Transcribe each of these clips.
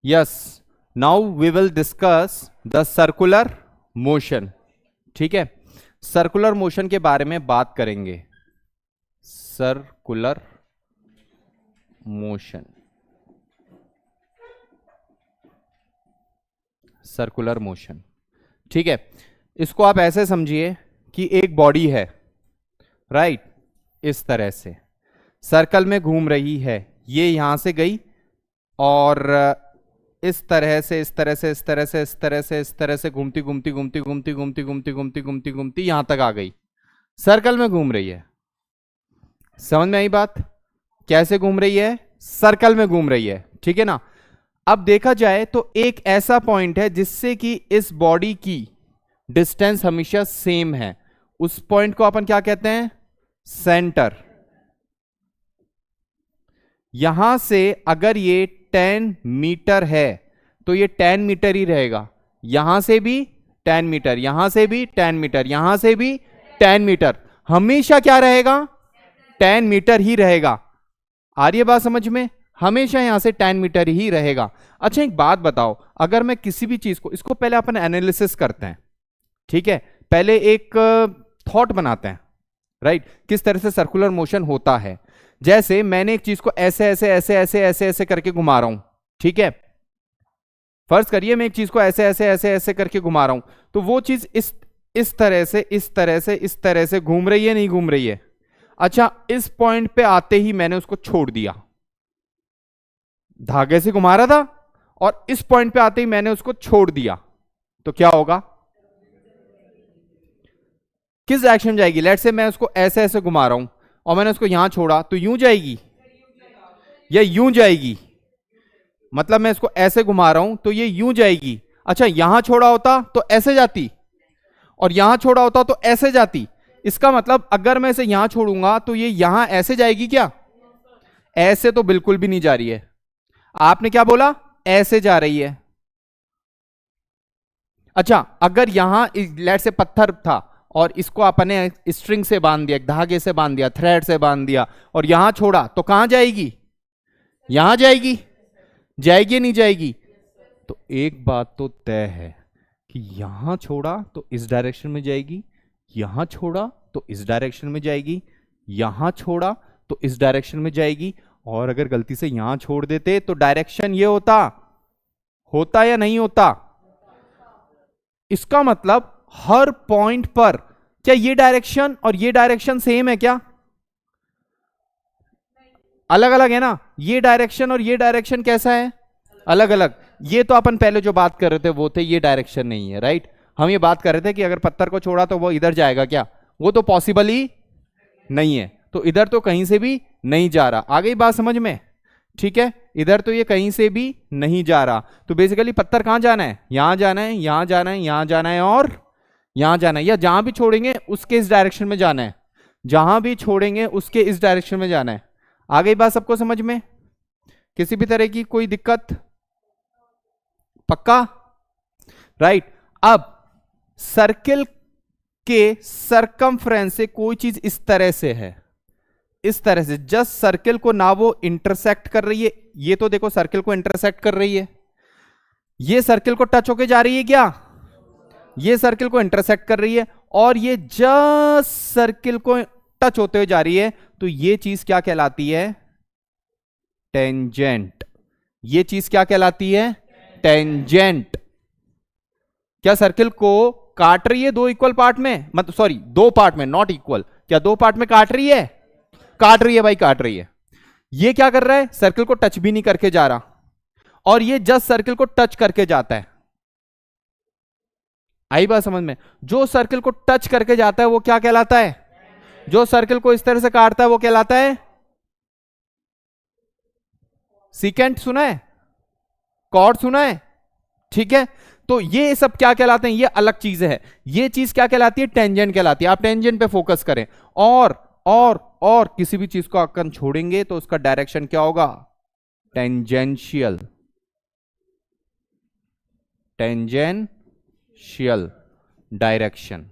Yes, now we will discuss the circular motion. ठीक है, circular motion के बारे में बात करेंगे। Circular motion, circular motion. ठीक है, इसको आप ऐसे समझिए कि एक बॉडी है, राइट, इस तरह से सर्कल में घूम रही है। ये यहां से गई और इस तरह से इस तरह से इस तरह से इस तरह से इस तरह से घूमती घूमती घूमती घूमती घूमती घूमती घूमती घूमती घूमती यहां तक आ गई, सर्कल में घूम रही है। समझ में आई बात? कैसे घूम रही है? सर्कल में घूम रही है, ठीक है ना। अब देखा जाए तो एक ऐसा पॉइंट है जिससे कि इस बॉडी की डिस्टेंस हमेशा सेम है, उस पॉइंट को अपन क्या कहते हैं? सेंटर। यहां से अगर ये 10 मीटर है तो ये 10 मीटर ही रहेगा, यहां से भी 10 मीटर, यहां से भी 10 मीटर, यहां से भी 10 मीटर, हमेशा क्या रहेगा? 10 मीटर ही रहेगा। आ रही है बात समझ में? हमेशा यहां से 10 मीटर ही रहेगा। अच्छा एक बात बताओ, अगर मैं किसी भी चीज को, इसको पहले अपन एनालिसिस करते हैं, ठीक है, पहले एक थॉट बनाते हैं, राइट, किस तरह से सर्कुलर मोशन होता है। जैसे मैंने एक चीज को ऐसे ऐसे ऐसे ऐसे ऐसे ऐसे करके घुमा रहा हूं, ठीक है, फर्ज करिए मैं एक चीज को ऐसे ऐसे ऐसे ऐसे करके घुमा रहा हूं, तो वो चीज इस तरह से इस तरह से इस तरह से घूम रही है, नहीं घूम रही है? अच्छा, इस पॉइंट पे आते ही मैंने उसको छोड़ दिया, धागे से घुमा रहा था और इस पॉइंट पे आते ही मैंने उसको छोड़ दिया, तो क्या होगा? किस डायरेक्शन में जाएगी? लेट से मैं उसको ऐसे ऐसे घुमा रहा हूं और मैंने उसको यहां छोड़ा, तो यूं जाएगी या यूं जाएगी? मतलब मैं इसको ऐसे घुमा रहा हूं तो ये यूं जाएगी। अच्छा, यहां छोड़ा होता तो ऐसे जाती और यहां छोड़ा होता तो ऐसे जाती। इसका मतलब अगर मैं इसे यहां छोड़ूंगा तो ये यहां ऐसे जाएगी क्या? ऐसे तो बिल्कुल भी नहीं जा रही है। आपने क्या बोला? ऐसे जा रही है। अच्छा, अगर यहां लेट से पत्थर था और इसको आपने स्ट्रिंग से बांध दिया, धागे से बांध दिया, थ्रेड से बांध दिया और यहां छोड़ा, तो कहां जाएगी? यहां जाएगी। जाएगी नहीं जाएगी? तो एक बात तो तय है कि यहां छोड़ा तो इस डायरेक्शन में जाएगी, यहां छोड़ा तो इस डायरेक्शन में जाएगी, यहां छोड़ा तो इस डायरेक्शन में जाएगी, और अगर गलती से यहां छोड़ देते तो डायरेक्शन ये होता, होता या नहीं होता? इसका मतलब हर पॉइंट पर क्या ये डायरेक्शन और ये डायरेक्शन सेम है क्या? अलग अलग है ना। ये डायरेक्शन और ये डायरेक्शन कैसा है? अलग अलग। ये तो अपन पहले जो बात कर रहे थे वो थे, ये डायरेक्शन नहीं है, राइट। हम ये बात कर रहे थे कि अगर पत्थर को छोड़ा तो वो इधर जाएगा क्या? वो तो पॉसिबल ही नहीं है, तो इधर तो कहीं से भी नहीं जा रहा। आ गई बात समझ में? ठीक है, इधर तो ये कहीं से भी नहीं जा रहा, तो बेसिकली पत्थर कहां जाना है? यहां जाना है, यहां जाना है, यहां जाना है और यहां जाना है, या जहां भी छोड़ेंगे उसके इस डायरेक्शन में जाना है, जहां भी छोड़ेंगे उसके इस डायरेक्शन में जाना है। आ गई बात सबको समझ में? किसी भी तरह की कोई दिक्कत? पक्का? राइट। अब सर्किल के सरकमफ्रेंस से कोई चीज इस तरह से है, इस तरह से जस्ट सर्किल को ना वो इंटरसेक्ट कर रही है, ये तो देखो सर्किल को इंटरसेक्ट कर रही है, ये सर्किल को टच होके जा रही है क्या? ये सर्किल को इंटरसेक्ट कर रही है और ये जस्ट सर्किल को टच होते हुए जा रही है, तो ये चीज क्या कहलाती है? टेंजेंट। ये चीज क्या कहलाती है? टेंजेंट। क्या सर्किल को काट रही है दो इक्वल पार्ट में, मतलब सॉरी दो पार्ट में, नॉट इक्वल, क्या दो पार्ट में काट रही है? काट रही है भाई, काट रही है। ये क्या कर रहा है? सर्किल को टच भी नहीं करके जा रहा, और ये जस्ट सर्किल को टच करके जाता है। आई बात समझ में? जो सर्किल को टच करके जाता है वो क्या कहलाता है? जो सर्किल को इस तरह से काटता है वो कहलाता है सीकेंट। सुना है? कॉर्ड सुना है? ठीक है, तो ये सब क्या कहलाते हैं? ये अलग चीज है। ये चीज क्या कहलाती है? टेंजेंट कहलाती है। आप टेंजेंट पे फोकस करें, और किसी भी चीज को अपन छोड़ेंगे तो उसका डायरेक्शन क्या होगा? टेंजेंशियल। Tangential direction.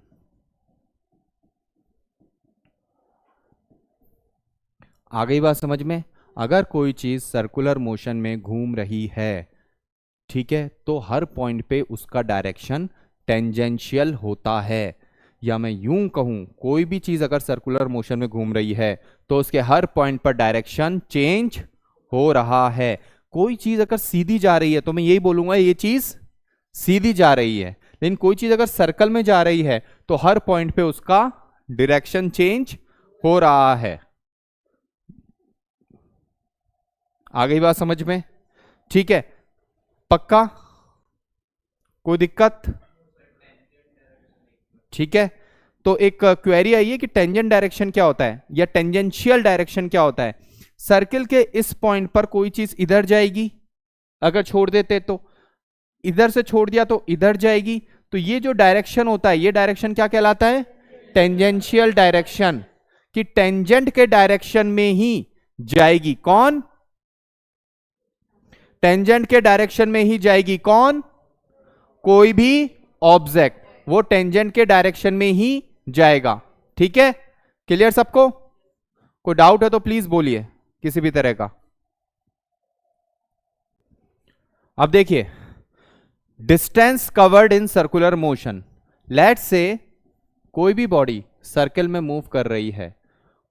आ गई बात समझ में? अगर कोई चीज सर्कुलर मोशन में घूम रही है ठीक है, तो हर पॉइंट पे उसका डायरेक्शन टेंजेंशियल होता है। या मैं यूं कहूं, कोई भी चीज अगर सर्कुलर मोशन में घूम रही है तो उसके हर पॉइंट पर डायरेक्शन चेंज हो रहा है। कोई चीज अगर सीधी जा रही है तो मैं यही बोलूंगा ये चीज सीधी जा रही है, लेकिन कोई चीज अगर सर्कल में जा रही है तो हर पॉइंट पे उसका डायरेक्शन चेंज हो रहा है। आ गई बात समझ में? ठीक है, पक्का? कोई दिक्कत? ठीक है, तो एक क्वेरी आई है कि टेंजेंट डायरेक्शन क्या होता है या टेंजेंशियल डायरेक्शन क्या होता है। सर्किल के इस पॉइंट पर कोई चीज इधर जाएगी, अगर छोड़ देते तो इधर से छोड़ दिया तो इधर जाएगी, तो ये जो डायरेक्शन होता है ये डायरेक्शन क्या कहलाता है? Tangential direction. कि टेंजेंट के डायरेक्शन में ही जाएगी कौन? टेंजेंट के डायरेक्शन में ही जाएगी कौन? कोई भी ऑब्जेक्ट, वो टेंजेंट के डायरेक्शन में ही जाएगा। ठीक है, क्लियर सबको? कोई डाउट है तो प्लीज बोलिए, किसी भी तरह का। अब देखिए, distance covered in circular motion. Let's say कोई भी बॉडी सर्कल में मूव कर रही है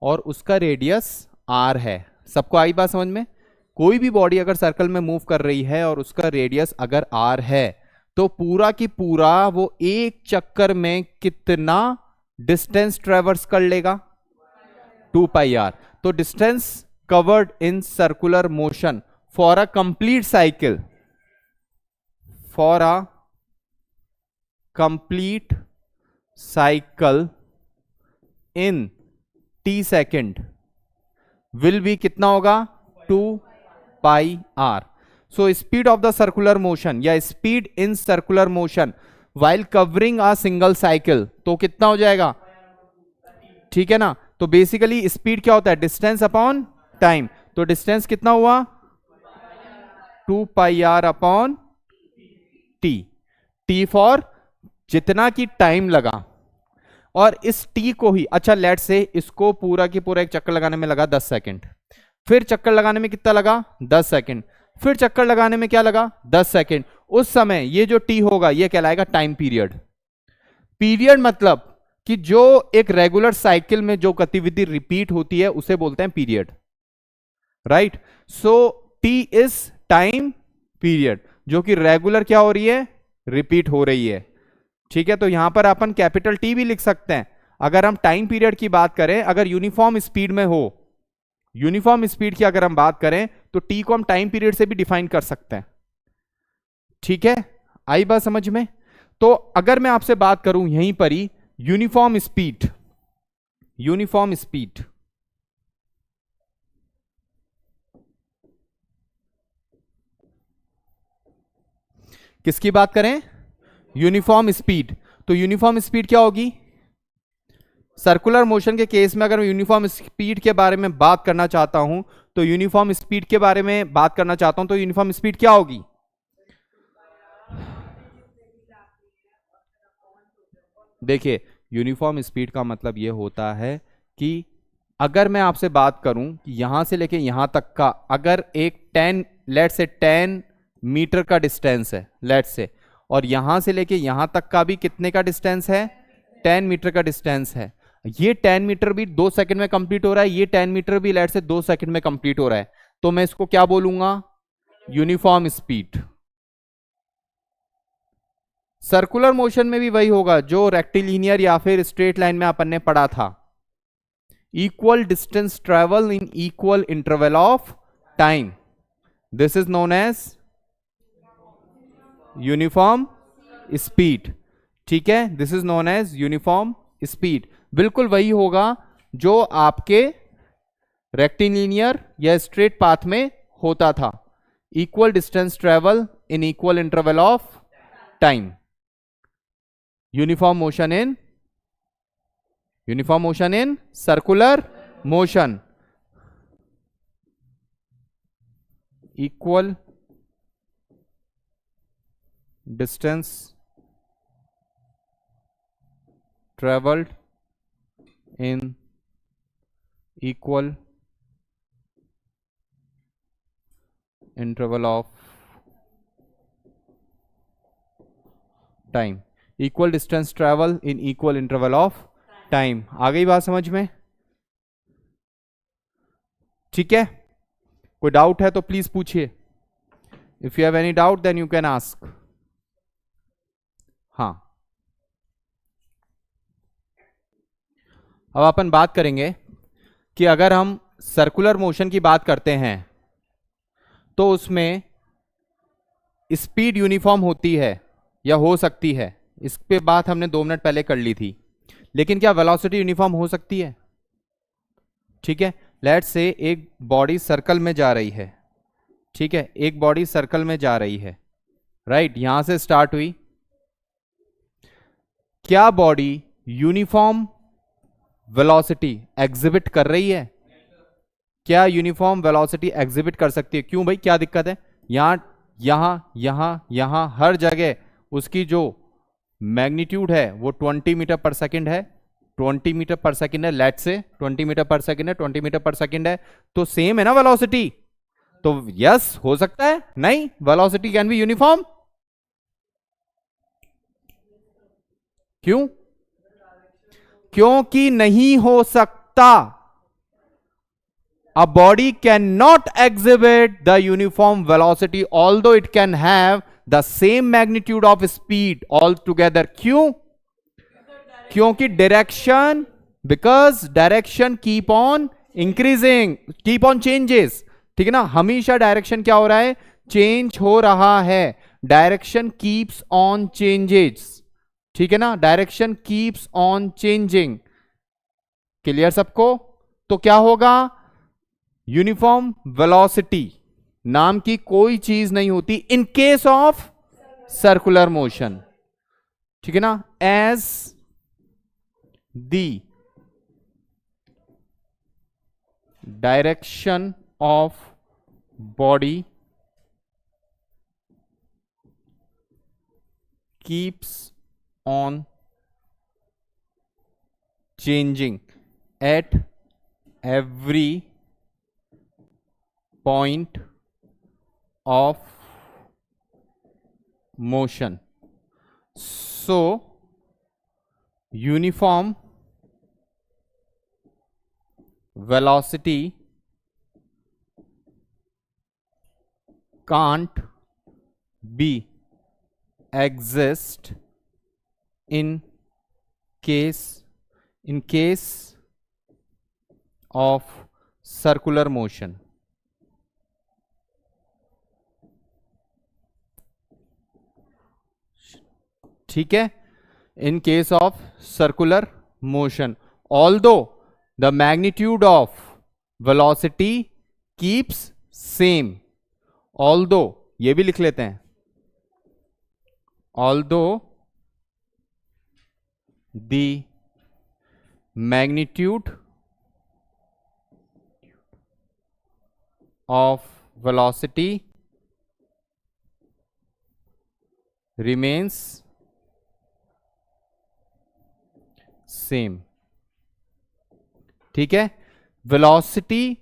और उसका रेडियस आर है। सबको आई बात समझ में? कोई भी बॉडी अगर सर्कल में मूव कर रही है और उसका रेडियस अगर आर है तो पूरा की पूरा वो एक चक्कर में कितना डिस्टेंस ट्रेवर्स कर लेगा? 2πr। तो distance covered in circular motion for a complete cycle, for a complete cycle in t second will be कितना होगा? 2πr। So speed of the circular motion या speed in circular motion while covering a single cycle, तो कितना हो जाएगा? ठीक है ना, तो बेसिकली स्पीड क्या होता है? Distance upon time. तो डिस्टेंस कितना हुआ? 2πr upon T. T for जितना की टाइम लगा, और इस टी को ही, अच्छा लेट से इसको पूरा की पूरा एक चक्कर लगाने में लगा 10 सेकंड, फिर चक्कर लगाने में कितना लगा? 10 सेकंड, फिर चक्कर लगाने में क्या लगा? 10 सेकंड। उस समय ये जो टी होगा ये कहलाएगा टाइम पीरियड। पीरियड मतलब कि जो एक रेगुलर साइकिल में जो गतिविधि रिपीट होती है उसे बोलते हैं period, right? So T is time period, जो कि रेगुलर क्या हो रही है? रिपीट हो रही है। ठीक है, तो यहां पर अपन कैपिटल टी भी लिख सकते हैं। अगर हम टाइम पीरियड की बात करें, अगर यूनिफॉर्म स्पीड में हो, यूनिफॉर्म स्पीड की अगर हम बात करें तो टी को हम टाइम पीरियड से भी डिफाइन कर सकते हैं। ठीक है, आई बात समझ में? तो अगर मैं आपसे बात करूं यहीं पर ही यूनिफॉर्म स्पीड, यूनिफॉर्म स्पीड किसकी बात करें? Uniform speed. तो यूनिफॉर्म स्पीड क्या होगी? सर्कुलर मोशन के केस में अगर मैं यूनिफॉर्म स्पीड के बारे में बात करना चाहता हूं तो यूनिफॉर्म स्पीड के बारे में बात करना चाहता हूं तो यूनिफॉर्म स्पीड क्या होगी? देखिए, यूनिफॉर्म स्पीड का मतलब यह होता है कि अगर मैं आपसे बात करूं कि यहां से लेके यहां तक का अगर एक 10 लेट से 10 मीटर का डिस्टेंस है लेट से, और यहां से लेके यहां तक का भी कितने का डिस्टेंस है? 10 मीटर का डिस्टेंस है। ये 10 मीटर भी 2 सेकंड में कंप्लीट हो रहा है, ये 10 मीटर भी लेट से 2 सेकंड में कंप्लीट हो रहा है, तो मैं इसको क्या बोलूंगा? Uniform speed. सर्कुलर मोशन में भी वही होगा जो रेक्टिलिनियर या फिर स्ट्रेट लाइन में अपन ने पढ़ा था। Equal distance travel in equal interval of time, this is known as uniform speed. ठीक है, this is known as uniform speed. बिल्कुल वही होगा जो आपके रेक्टिलिनियर या स्ट्रेट पाथ में होता था। Equal distance travel in equal interval of time, uniform motion in circular motion, equal distance travelled in equal interval of time, equal distance travel in equal interval of time. आ गई बात समझ में? ठीक है, कोई डाउट है तो प्लीज पूछिए। If you have any doubt then you can ask. हाँ, अब अपन बात करेंगे कि अगर हम सर्कुलर मोशन की बात करते हैं तो उसमें स्पीड यूनिफॉर्म होती है या हो सकती है, इस पे बात हमने 2 मिनट पहले कर ली थी। लेकिन क्या वेलोसिटी यूनिफॉर्म हो सकती है? ठीक है, लेट्स से एक बॉडी सर्कल में जा रही है। ठीक है, एक बॉडी सर्कल में जा रही है, राइट, यहां से स्टार्ट हुई। क्या बॉडी यूनिफॉर्म वेलोसिटी एग्जिबिट कर रही है? क्या यूनिफॉर्म वेलोसिटी एग्जिबिट कर सकती है? क्यों भाई, क्या दिक्कत है? यहां यहां यहां यहां हर जगह उसकी जो मैग्नीट्यूड है वो 20 मीटर पर सेकंड है। 20 मीटर पर सेकंड है, लेट से 20 मीटर पर सेकंड है, 20 मीटर पर सेकंड है, तो सेम है ना वेलोसिटी? तो यस हो सकता है? नहीं, वेलोसिटी कैन बी यूनिफॉर्म। क्यों? क्योंकि नहीं हो सकता। A body cannot exhibit the uniform velocity although it can have the same magnitude of speed altogether. क्यों? क्योंकि direction, because direction keep on increasing, keep on changes. ठीक है ना, हमेशा डायरेक्शन क्या हो रहा है? चेंज हो रहा है। Direction keeps on changes. ठीक है ना, direction keeps on changing. Clear सबको? तो क्या होगा? यूनिफॉर्म वेलोसिटी नाम की कोई चीज नहीं होती in case of circular motion. ठीक है ना, as the direction of body keeps on changing at every point of motion, so uniform velocity can't be exist in case of circular motion। ठीक है, इन case of circular motion although the magnitude of velocity keeps same. Although, ये भी लिख लेते हैं, although the magnitude of velocity remains same. ठीक है, velocity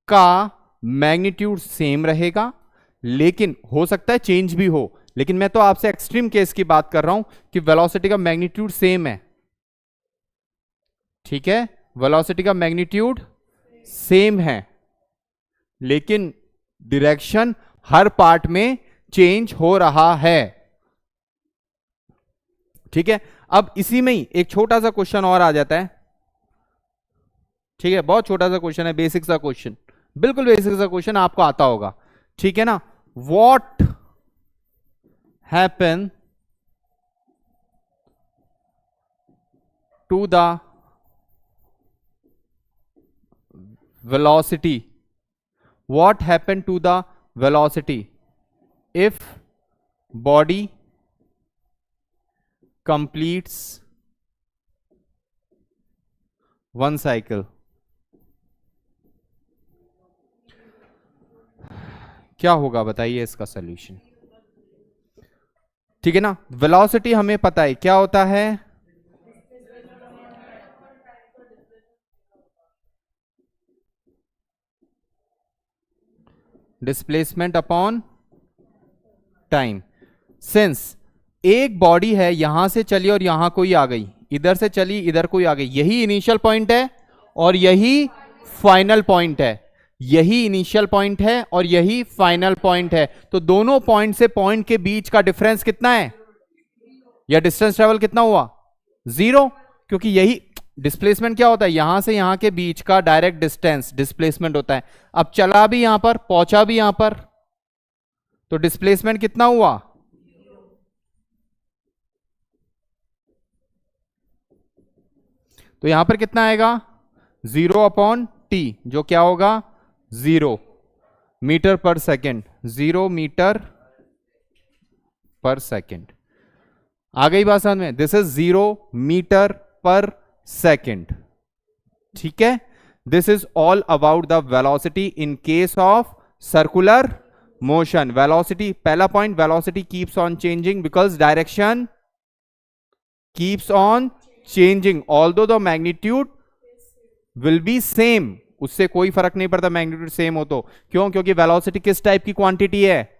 का मैग्नीट्यूड सेम रहेगा, लेकिन हो सकता है चेंज भी हो। लेकिन मैं तो आपसे एक्सट्रीम केस की बात कर रहा हूं कि वेलोसिटी का मैग्नीट्यूड सेम है। ठीक है, वेलोसिटी का मैग्नीट्यूड सेम है, लेकिन डायरेक्शन हर पार्ट में चेंज हो रहा है। ठीक है, अब इसी में ही एक छोटा सा क्वेश्चन और आ जाता है। ठीक है, बहुत छोटा सा क्वेश्चन है, बेसिक सा क्वेश्चन, बिल्कुल बेसिक सा क्वेश्चन, आपको आता होगा। ठीक है ना, what happen to the velocity, what happened to the velocity if body completes one cycle? क्या होगा बताइए इसका सॉल्यूशन। ठीक है ना, वेलोसिटी हमें पता है क्या होता है, डिस्प्लेसमेंट अपॉन टाइम। सिंस एक बॉडी है, यहां से चली और यहां कोई आ गई, इधर से चली इधर कोई आ गई, यही इनिशियल पॉइंट है और यही फाइनल पॉइंट है, यही इनिशियल पॉइंट है और यही फाइनल पॉइंट है। तो दोनों पॉइंट से पॉइंट के बीच का डिफरेंस कितना है, या डिस्टेंस ट्रेवल कितना हुआ, 0, क्योंकि यही डिस्प्लेसमेंट क्या होता है, यहां से यहां के बीच का डायरेक्ट डिस्टेंस डिस्प्लेसमेंट होता है। अब चला भी यहां पर, पहुंचा भी यहां पर, तो डिस्प्लेसमेंट कितना हुआ, तो यहां पर कितना आएगा 0/t, जो क्या होगा 0 metre per second, 0 metre per second. आ गई बात समझ में, this is 0 metre per second, ठीक है। This is all about the velocity in case of circular motion. Velocity, पहला point, velocity keeps on changing because direction keeps on changing although the magnitude will be same, उससे कोई फर्क नहीं पड़ता magnitude same हो तो, क्यों, क्योंकि वेलोसिटी किस टाइप की क्वांटिटी है,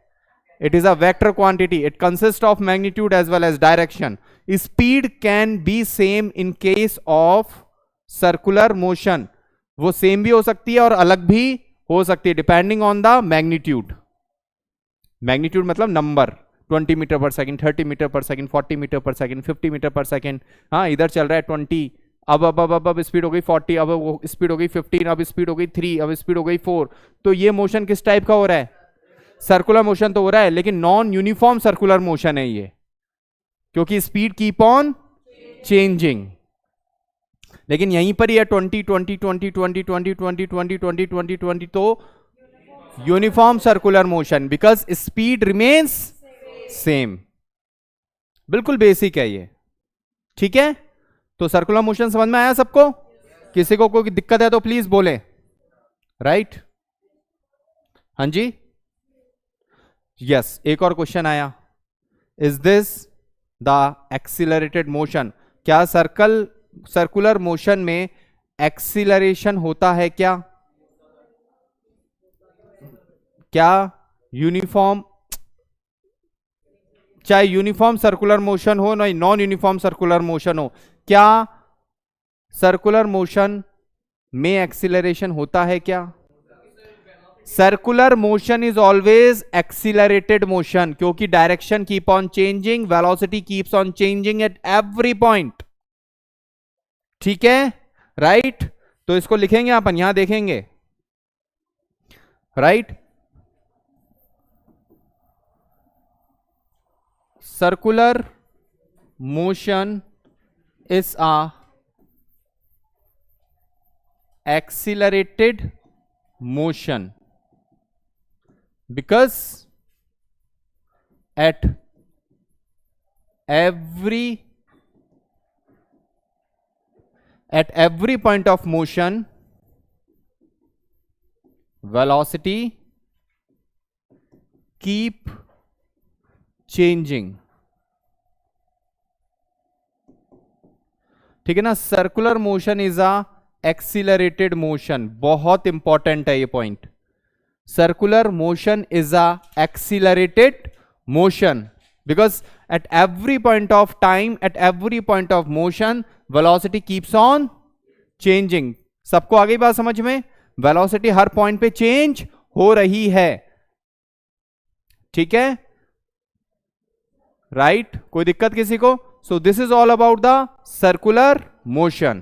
it is a vector quantity, it consists of magnitude as well as direction. Speed can be same in case of circular motion, वो सेम भी हो सकती है और अलग भी हो सकती है depending on the magnitude. Magnitude मतलब नंबर, 20 मीटर पर सेकंड, 30 मीटर पर सेकंड, 40 मीटर पर सेकंड, 50 मीटर पर सेकंड। हाँ, इधर चल रहा है 20, अब स्पीड हो गई 40, अब वो स्पीड हो गई 15, अब स्पीड हो गई 3, अब स्पीड हो गई 4। तो ये मोशन किस टाइप का हो रहा है, सर्कुलर मोशन तो हो रहा है, लेकिन नॉन यूनिफॉर्म सर्कुलर मोशन है ये, क्योंकि स्पीड कीप ऑन चेंजिंग। लेकिन यहीं पर ही है 20 20 20 20 20 20 20 20 20 20, तो uniform circular motion because speed remains same. बिल्कुल बेसिक है ये, ठीक है। तो सर्कुलर मोशन समझ में आया सबको, किसी को कोई दिक्कत है तो प्लीज बोले, राइट। हाँ जी, यस। एक और क्वेश्चन आया, is this the accelerated motion, क्या सर्कुलर मोशन में एक्सीलरेशन होता है क्या, क्या यूनिफॉर्म, चाहे यूनिफॉर्म सर्कुलर मोशन हो ना नॉन यूनिफॉर्म सर्कुलर मोशन हो, क्या सर्कुलर मोशन में एक्सीलरेशन होता है क्या। Circular motion is always accelerated motion, क्योंकि direction keep on changing, velocity keeps on changing at every point, ठीक है, राइट। तो इसको लिखेंगे अपन, यहां देखेंगे, right. Circular motion is a accelerated motion because at every point of motion velocity keep changing, ठीक है ना। Circular motion is a accelerated motion, बहुत इंपॉर्टेंट है ये point. Circular motion is a accelerated motion because at every point of time, eight every point of motion velocity keeps on changing. सबको आ गई बात समझ में, वेलोसिटी हर पॉइंट पे change हो रही है, ठीक है, राइट। कोई दिक्कत किसी को। So this is all about the circular motion.